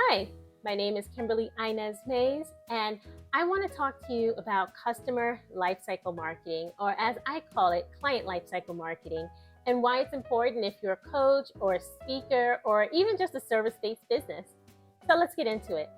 Hi, my name is Kimberly Inez Mays, and I want to talk to you about customer lifecycle marketing, or as I call it, client lifecycle marketing, and why it's important if you're a coach or a speaker or even just a service based business. So let's get into it.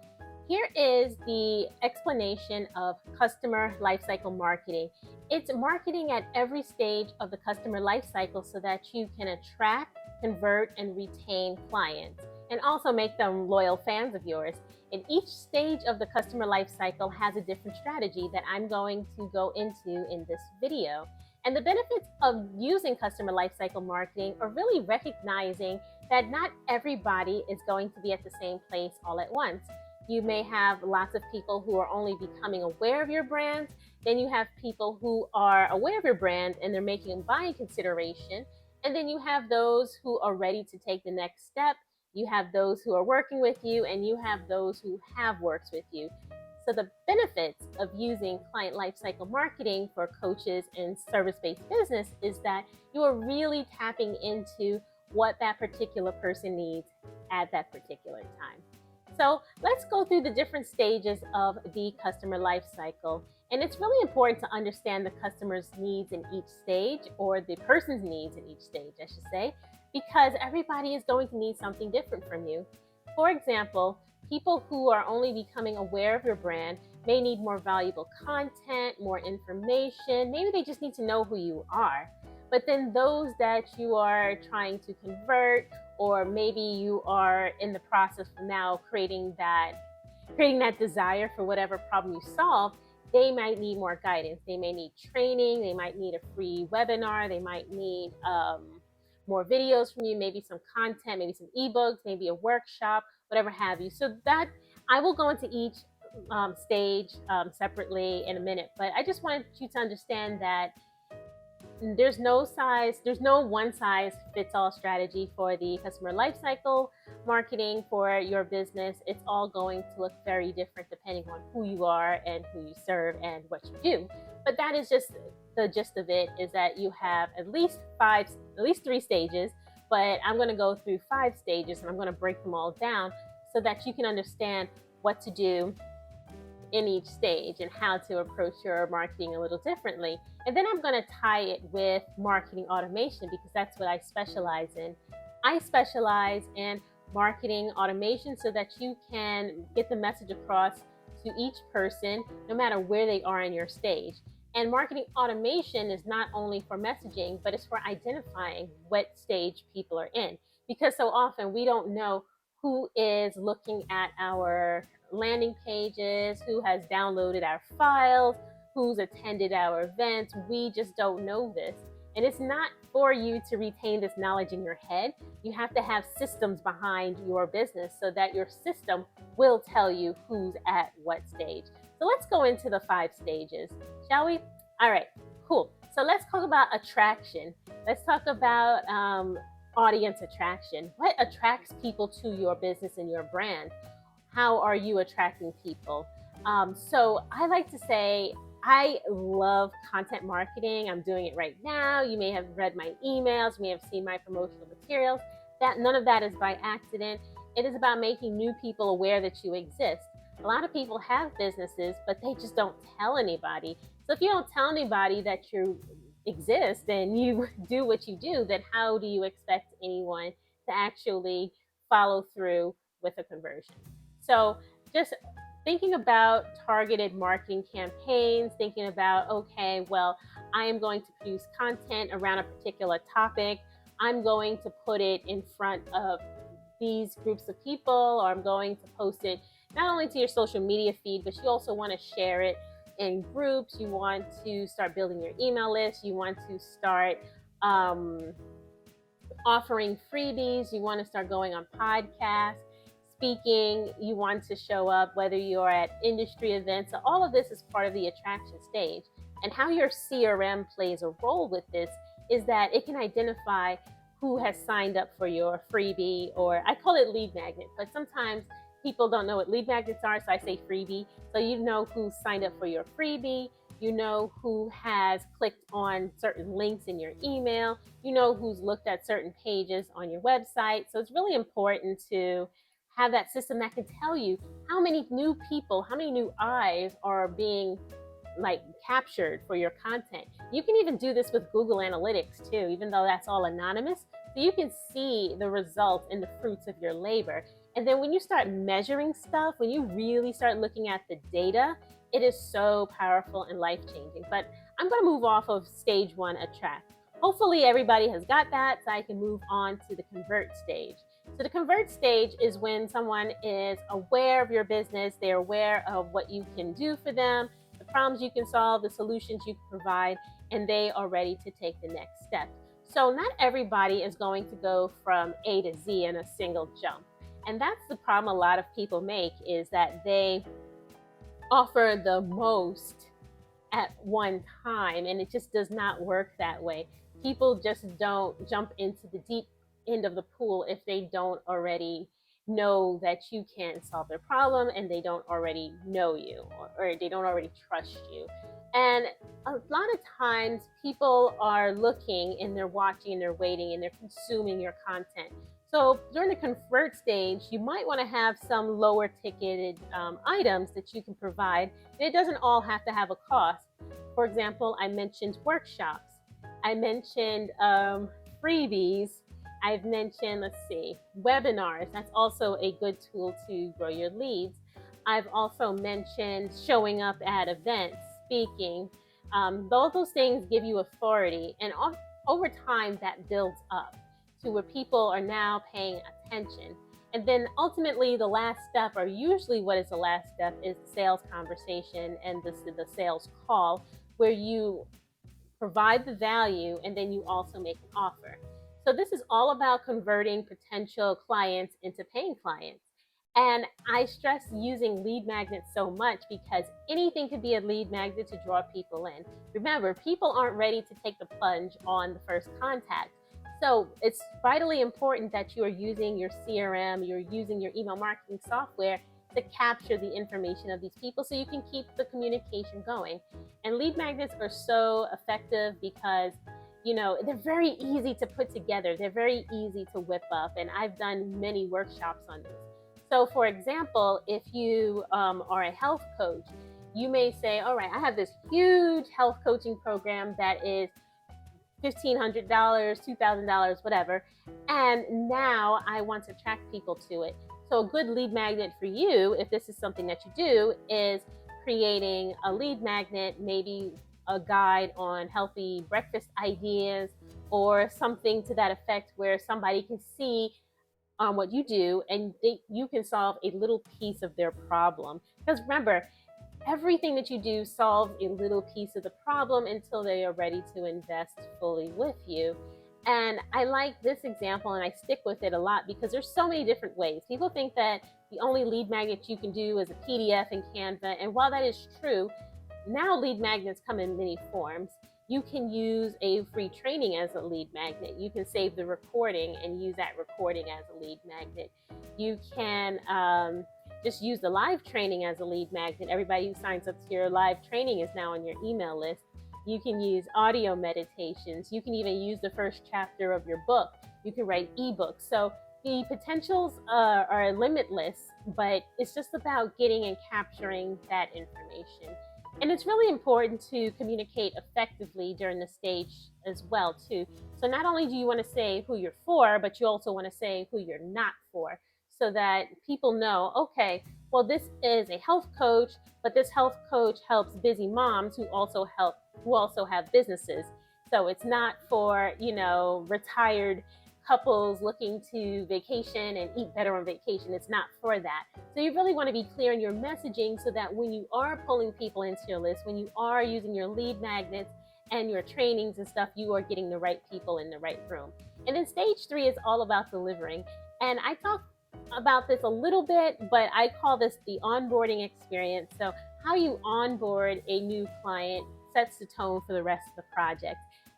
Here is the explanation of customer lifecycle marketing. It's marketing at every stage of the customer lifecycle so that you can attract, convert, and retain clients, and also make them loyal fans of yours. And each stage of the customer lifecycle has a different strategy that I'm going to go into in this video. And the benefits of using customer lifecycle marketing are really recognizing that not everybody is going to be at the same place all at once. You may have lots of people who are only becoming aware of your brand. Then you have people who are aware of your brand and they're making a buying consideration. And then you have those who are ready to take the next step. You have those who are working with you, and you have those who have worked with you. So the benefits of using client lifecycle marketing for coaches and service-based business is that you are really tapping into what that particular person needs at that particular time. So let's go through the different stages of the customer life cycle. And it's really important to understand the customer's needs in each stage, or the person's needs in each stage, I should say, because everybody is going to need something different from you. For example, people who are only becoming aware of your brand may need more valuable content, more information. Maybe they just need to know who you are. But then those that you are trying to convert, or maybe you are in the process of now creating that desire for whatever problem you solve, they might need more guidance. They may need training. They might need a free webinar. They might need more videos from you, maybe some content, maybe some ebooks, maybe a workshop, whatever have you. So that I will go into each stage separately in a minute, but I just wanted you to understand that there's no one size fits all strategy for the customer lifecycle marketing for your business. It's all going to look very different depending on who you are and who you serve and what you do. But that is just the gist of it, is that you have at least three stages, but I'm going to go through 5 stages and I'm going to break them all down so that you can understand what to do in each stage and how to approach your marketing a little differently. And then I'm going to tie it with marketing automation because that's what I specialize in. I specialize in marketing automation so that you can get the message across to each person no matter where they are in your stage. And marketing automation is not only for messaging, but it's for identifying what stage people are in. Because so often we don't know who is looking at our landing pages, who has downloaded our files, who's attended our events. We just don't know this. And it's not for you to retain this knowledge in your head. You have to have systems behind your business so that your system will tell you who's at what stage. So let's go into the 5 stages, shall we? All right, cool. So let's talk about attraction. Let's talk about audience attraction. What attracts people to your business and your brand? How are you attracting people? So I like to say I love content marketing. I'm doing it right now. You may have read my emails, you may have seen my promotional materials. That none of that is by accident. It is about making new people aware that you exist. A lot of people have businesses, but they just don't tell anybody. So if you don't tell anybody that you exist and you do what you do, then how do you expect anyone to actually follow through with a conversion? So just thinking about targeted marketing campaigns, thinking about, okay, well, I am going to produce content around a particular topic. I'm going to put it in front of these groups of people, or I'm going to post it not only to your social media feed, but you also want to share it in groups. You want to start building your email list. You want to start offering freebies. You want to start going on podcasts, speaking. You want to show up whether you're at industry events. So all of this is part of the attraction stage. And how your CRM plays a role with this is that it can identify who has signed up for your freebie, or I call it lead magnet, but sometimes people don't know what lead magnets are, so I say freebie. So you know who signed up for your freebie. You know who has clicked on certain links in your email. You know who's looked at certain pages on your website. So it's really important to have that system that can tell you how many new people, how many new eyes are being like captured for your content. You can even do this with Google Analytics too, even though that's all anonymous. So you can see the results and the fruits of your labor. And then when you start measuring stuff, when you really start looking at the data, it is so powerful and life changing. But I'm going to move off of stage one, attract. Hopefully everybody has got that, so I can move on to the convert stage. So the convert stage is when someone is aware of your business, they're aware of what you can do for them, the problems you can solve, the solutions you can provide, and they are ready to take the next step. So not everybody is going to go from A to Z in a single jump. And that's the problem a lot of people make, is that they offer the most at one time, and it just does not work that way. People just don't jump into the deep end of the pool if they don't already know that you can solve their problem, and they don't already know you, or they don't already trust you. And a lot of times people are looking and they're watching and they're waiting and they're consuming your content. So during the convert stage, you might want to have some lower ticketed items that you can provide. It doesn't all have to have a cost. For example, I mentioned workshops. I mentioned freebies. I've mentioned, webinars. That's also a good tool to grow your leads. I've also mentioned showing up at events, speaking. Both those things give you authority, and over time that builds up to where people are now paying attention. And then ultimately, the last step, or usually what is the last step, is the sales conversation and the sales call, where you provide the value and then you also make an offer. So this is all about converting potential clients into paying clients. And I stress using lead magnets so much because anything could be a lead magnet to draw people in. Remember, people aren't ready to take the plunge on the first contact. So it's vitally important that you are using your CRM, you're using your email marketing software to capture the information of these people so you can keep the communication going. And lead magnets are so effective because they're very easy to put together. They're very easy to whip up. And I've done many workshops on this. So for example, if you are a health coach, you may say, all right, I have this huge health coaching program that is $1,500, $2,000, whatever. And now I want to attract people to it. So a good lead magnet for you, if this is something that you do, is creating a lead magnet, maybe a guide on healthy breakfast ideas or something to that effect, where somebody can see what you do and you can solve a little piece of their problem. Because remember, everything that you do solves a little piece of the problem until they are ready to invest fully with you. And I like this example and I stick with it a lot because there's so many different ways. People think that the only lead magnet you can do is a PDF and Canva. And while that is true, now lead magnets come in many forms. You can use a free training as a lead magnet. You can save the recording and use that recording as a lead magnet. You can just use the live training as a lead magnet. Everybody who signs up to your live training is now on your email list. You can use audio meditations. You can even use the first chapter of your book. You can write ebooks. So the potentials are limitless, but it's just about getting and capturing that information. And it's really important to communicate effectively during the stage as well, too. So not only do you want to say who you're for, but you also want to say who you're not for, so that people know, okay, well, this is a health coach, but this health coach helps busy moms who also have businesses. So it's not for, retired couples looking to vacation and eat better on vacation. It's not for that. So you really want to be clear in your messaging so that when you are pulling people into your list, when you are using your lead magnets and your trainings and stuff, you are getting the right people in the right room. And then stage 3 is all about delivering. And I talked about this a little bit, but I call this the onboarding experience. So how you onboard a new client sets the tone for the rest of the project.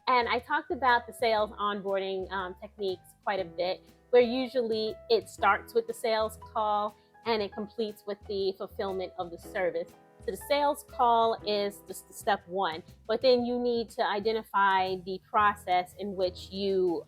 And I talked about the sales onboarding techniques quite a bit, where usually it starts with the sales call and it completes with the fulfillment of the service. So the sales call is just the step 1, but then you need to identify the process in which you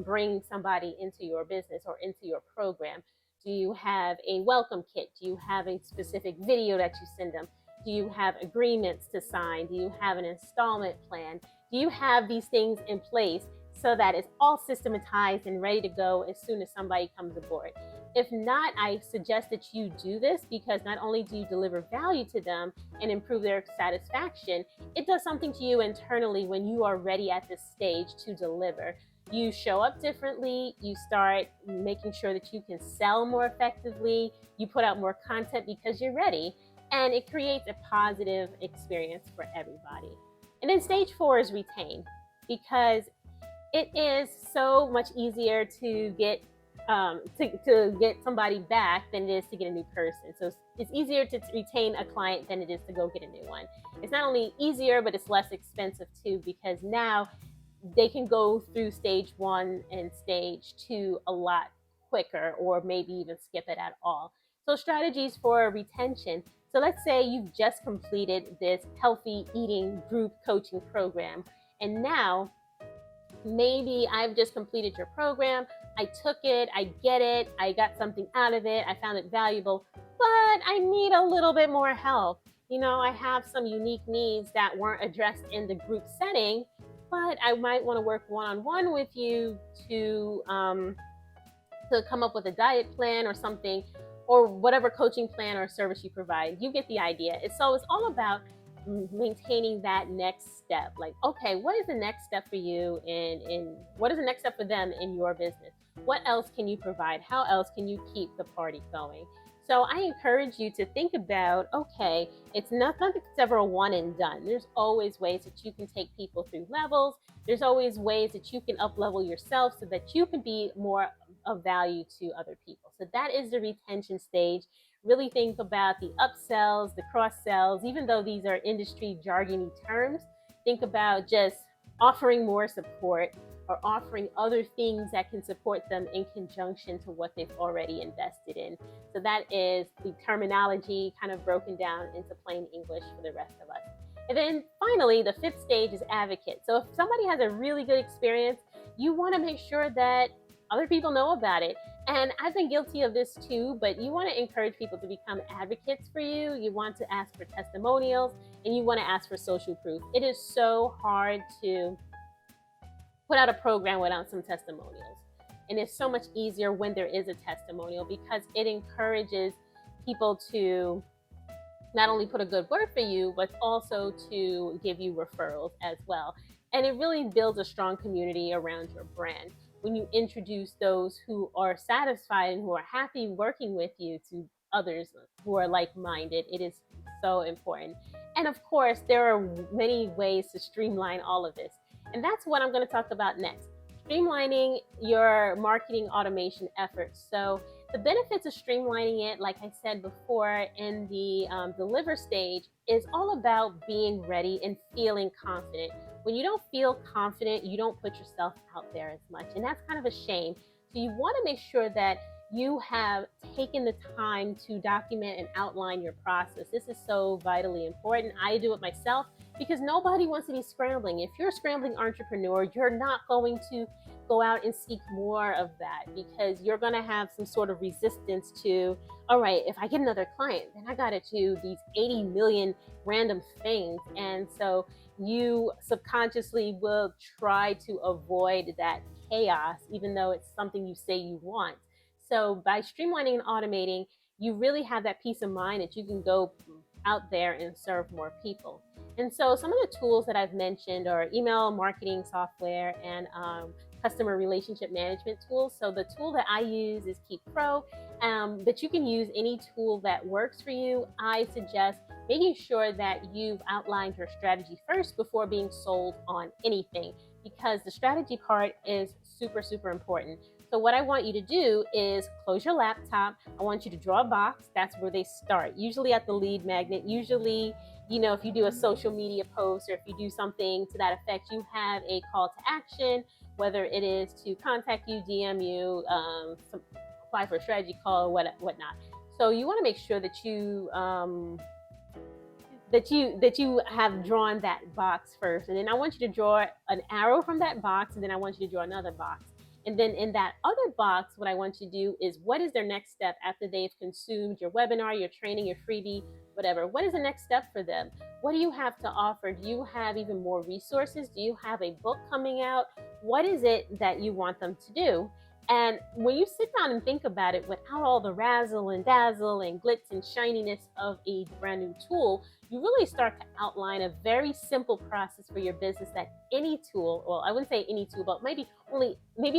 bring somebody into your business or into your program. Do you have a welcome kit? Do you have a specific video that you send them? Do you have agreements to sign? Do you have an installment plan? Do you have these things in place so that it's all systematized and ready to go as soon as somebody comes aboard? If not, I suggest that you do this, because not only do you deliver value to them and improve their satisfaction, it does something to you internally when you are ready at this stage to deliver. You show up differently, you start making sure that you can sell more effectively, you put out more content because you're ready, and it creates a positive experience for everybody. And then stage 4 is retain, because it is so much easier to get to get somebody back than it is to get a new person. So it's easier to retain a client than it is to go get a new one. It's not only easier, but it's less expensive too, because now they can go through stage 1 and stage 2 a lot quicker, or maybe even skip it at all. So strategies for retention. So let's say you've just completed this healthy eating group coaching program, and now maybe I've just completed your program. I took it, I get it, I got something out of it, I found it valuable, but I need a little bit more help. I have some unique needs that weren't addressed in the group setting, but I might want to work one-on-one with you to come up with a diet plan or something, or whatever coaching plan or service you provide. You get the idea. So it's all about maintaining that next step. Like, okay, what is the next step for you, and what is the next step for them in your business? What else can you provide? How else can you keep the party going? So I encourage you to think about, okay, it's nothing that's ever a one and done. There's always ways that you can take people through levels. There's always ways that you can up level yourself so that you can be more of value to other people. So that is the retention stage. Really think about the upsells, the cross sells, even though these are industry jargony terms. Think about just offering more support, or offering other things that can support them in conjunction to what they've already invested in. So that is the terminology kind of broken down into plain English for the rest of us. And then finally, the 5th stage is advocate. So if somebody has a really good experience, you want to make sure that other people know about it. And I've been guilty of this too, but you want to encourage people to become advocates for you. You want to ask for testimonials, and you want to ask for social proof. It is so hard to put out a program without some testimonials. And it's so much easier when there is a testimonial, because it encourages people to not only put a good word for you, but also to give you referrals as well. And it really builds a strong community around your brand when you introduce those who are satisfied and who are happy working with you to others who are like-minded. It is so important. And of course, there are many ways to streamline all of this. And that's what I'm going to talk about next. Streamlining your marketing automation efforts. So the benefits of streamlining it, like I said before, in the deliver stage, is all about being ready and feeling confident. When you don't feel confident, you don't put yourself out there as much, and that's kind of a shame. So you want to make sure that you have taken the time to document and outline your process. This is so vitally important. I do it myself, because nobody wants to be scrambling. If you're a scrambling entrepreneur, you're not going to go out and seek more of that, because you're going to have some sort of resistance to, all right, if I get another client, then I got to do these 80 million random things. And so you subconsciously will try to avoid that chaos, even though it's something you say you want. So by streamlining and automating, you really have that peace of mind that you can go out there and serve more people. And so some of the tools that I've mentioned are email marketing software and customer relationship management tools. So the tool that I use is Keep Pro, but you can use any tool that works for you. I suggest making sure that you've outlined your strategy first before being sold on anything, because the strategy part is super, super important. So what I want you to do is close your laptop. I want you to draw a box. That's where they start, usually at the lead magnet. Usually, if you do a social media post, or if you do something to that effect, you have a call to action, whether it is to contact you, DM you, apply for a strategy call, whatnot. So you want to make sure that you have drawn that box first, and then I want you to draw an arrow from that box, and then I want you to draw another box. And then in that other box, what I want you to do is, what is their next step after they've consumed your webinar, your training, your freebie, whatever? What is the next step for them? What do you have to offer? Do you have even more resources? Do you have a book coming out? What is it that you want them to do? And when you sit down and think about it without all the razzle and dazzle and glitz and shininess of a brand new tool, you really start to outline a very simple process for your business that any tool, well, I wouldn't say any tool, but maybe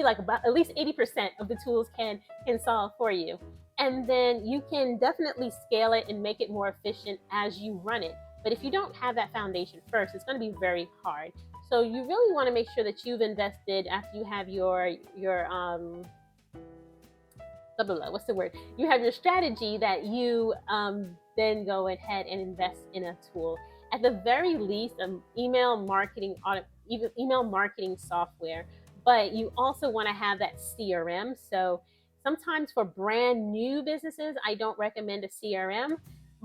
like about at least 80% of the tools can solve for you. And then you can definitely scale it and make it more efficient as you run it. But if you don't have that foundation first, it's going to be very hard. So you really want to make sure that you've invested after you have your blah, blah, blah, what's the word? You have your strategy that you then go ahead and invest in a tool. At the very least, email marketing software, but you also want to have that CRM. So sometimes for brand new businesses, I don't recommend a CRM.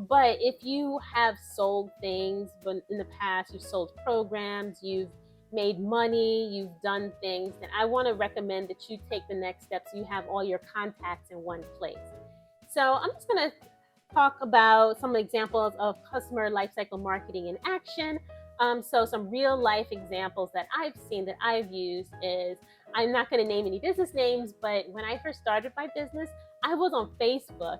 But if you have sold things in the past, you've sold programs, you've made money, you've done things, then I want to recommend that you take the next steps. You have all your contacts in one place. So I'm just going to talk about some examples of customer lifecycle marketing in action. So some real life examples that I've seen that I've used is, I'm not going to name any business names, but when I first started my business, I was on Facebook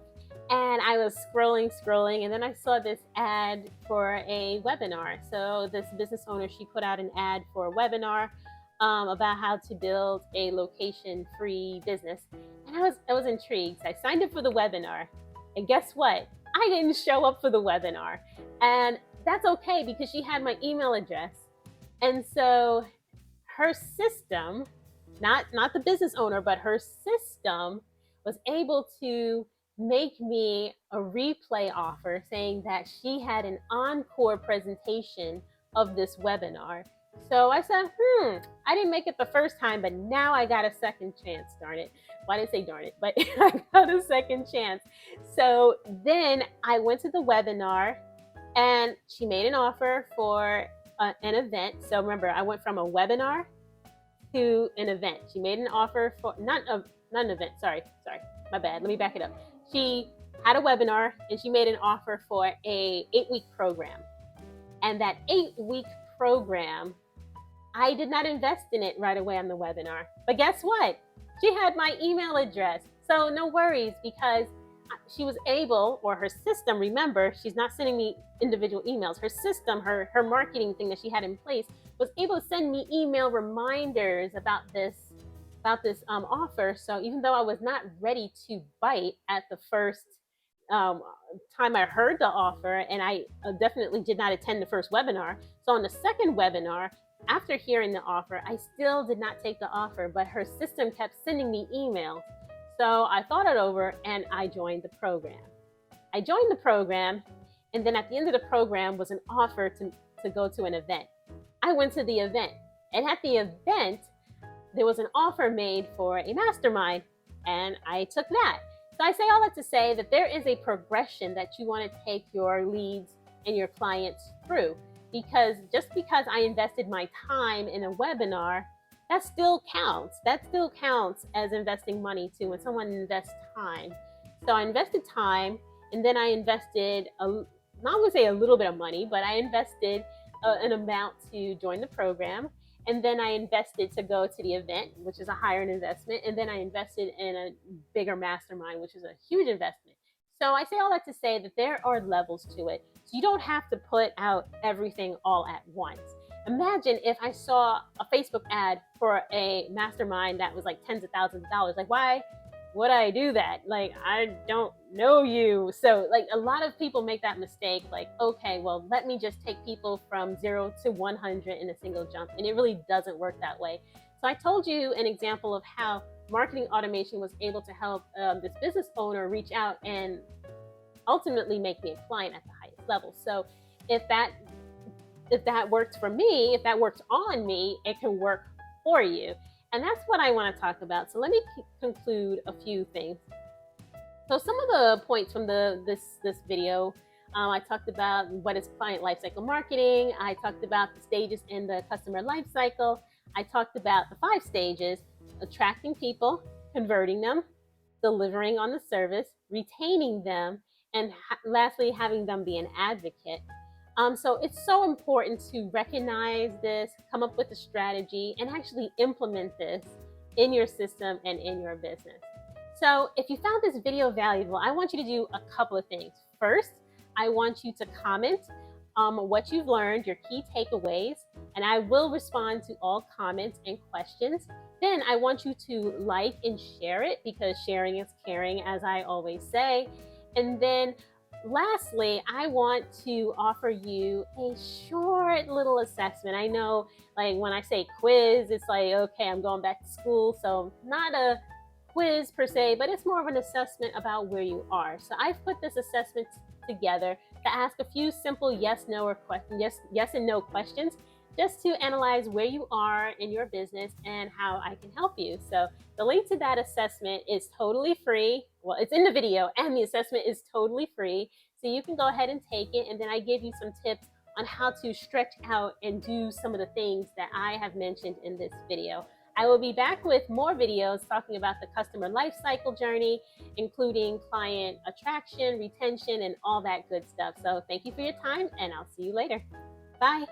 and I was scrolling, and then I saw this ad for a webinar. So this business owner, she put out an ad for a webinar about how to build a location-free business, and I was intrigued. So I signed up for the webinar, and guess what? I didn't show up for the webinar, and that's okay because she had my email address, and so her system, not the business owner, but her system was able to make me a replay offer saying that she had an encore presentation of this webinar. So I said, I didn't make it the first time, but now I got a second chance, darn it. Well, I didn't say darn it, but I got a second chance. So then I went to the webinar and she made an offer for an event. So remember, I went from a webinar to an event. She made an offer for, not an event, sorry, my bad. Let me back it up. She had a webinar and she made an offer for a 8-week program. And that 8-week program, I did not invest in it right away on the webinar. But guess what? She had my email address. So no worries, because she was able, or her system, remember, she's not sending me individual emails. Her system, her marketing thing that she had in place, was able to send me email reminders about this offer. So even though I was not ready to bite at the first time I heard the offer, and I definitely did not attend the first webinar. So on the second webinar, after hearing the offer, I still did not take the offer, but her system kept sending me emails. So I thought it over and I joined the program. And then at the end of the program was an offer to go to an event. I went to the event, and at the event, there was an offer made for a mastermind, and I took that. So I say all that to say that there is a progression that you want to take your leads and your clients through, because just because I invested my time in a webinar, that still counts. That still counts as investing money too, when someone invests time. So I invested time, and then I invested, not going to say a little bit of money, but I invested an amount to join the program. And then I invested to go to the event, which is a higher investment. And then I invested in a bigger mastermind, which is a huge investment. So I say all that to say that there are levels to it. So you don't have to put out everything all at once. Imagine if I saw a Facebook ad for a mastermind that was like tens of thousands of dollars. Like, why would I do that? Like, I don't know you. So like a lot of people make that mistake. Like, okay, well, let me just take people from 0 to 100 in a single jump. And it really doesn't work that way. So I told you an example of how marketing automation was able to help this business owner reach out and ultimately make me a client at the highest level. So if that works for me, if that works on me, it can work for you. And that's what I want to talk about. So let me conclude a few things. So some of the points from this video, I talked about what is client lifecycle marketing. I talked about the stages in the customer lifecycle. I talked about the 5 stages. attracting people, converting them, delivering on the service, retaining them, and lastly, having them be an advocate. So it's so important to recognize this, come up with a strategy, and actually implement this in your system and in your business. So if you found this video valuable, I want you to do a couple of things. First, I want you to comment what you've learned, your key takeaways, and I will respond to all comments and questions. Then I want you to like and share it, because sharing is caring, as I always say. And then lastly, I want to offer you a short little assessment. I know, like, when I say quiz, it's like, okay, I'm going back to school, so not a quiz per se, but it's more of an assessment about where you are. So I've put this assessment together to ask a few simple yes, no, or yes and no questions, just to analyze where you are in your business and how I can help you. So the link to that assessment is totally free. Well, it's in the video, and the assessment is totally free. So you can go ahead and take it, and then I give you some tips on how to stretch out and do some of the things that I have mentioned in this video. I will be back with more videos talking about the customer lifecycle journey, including client attraction, retention, and all that good stuff. So thank you for your time, and I'll see you later. Bye.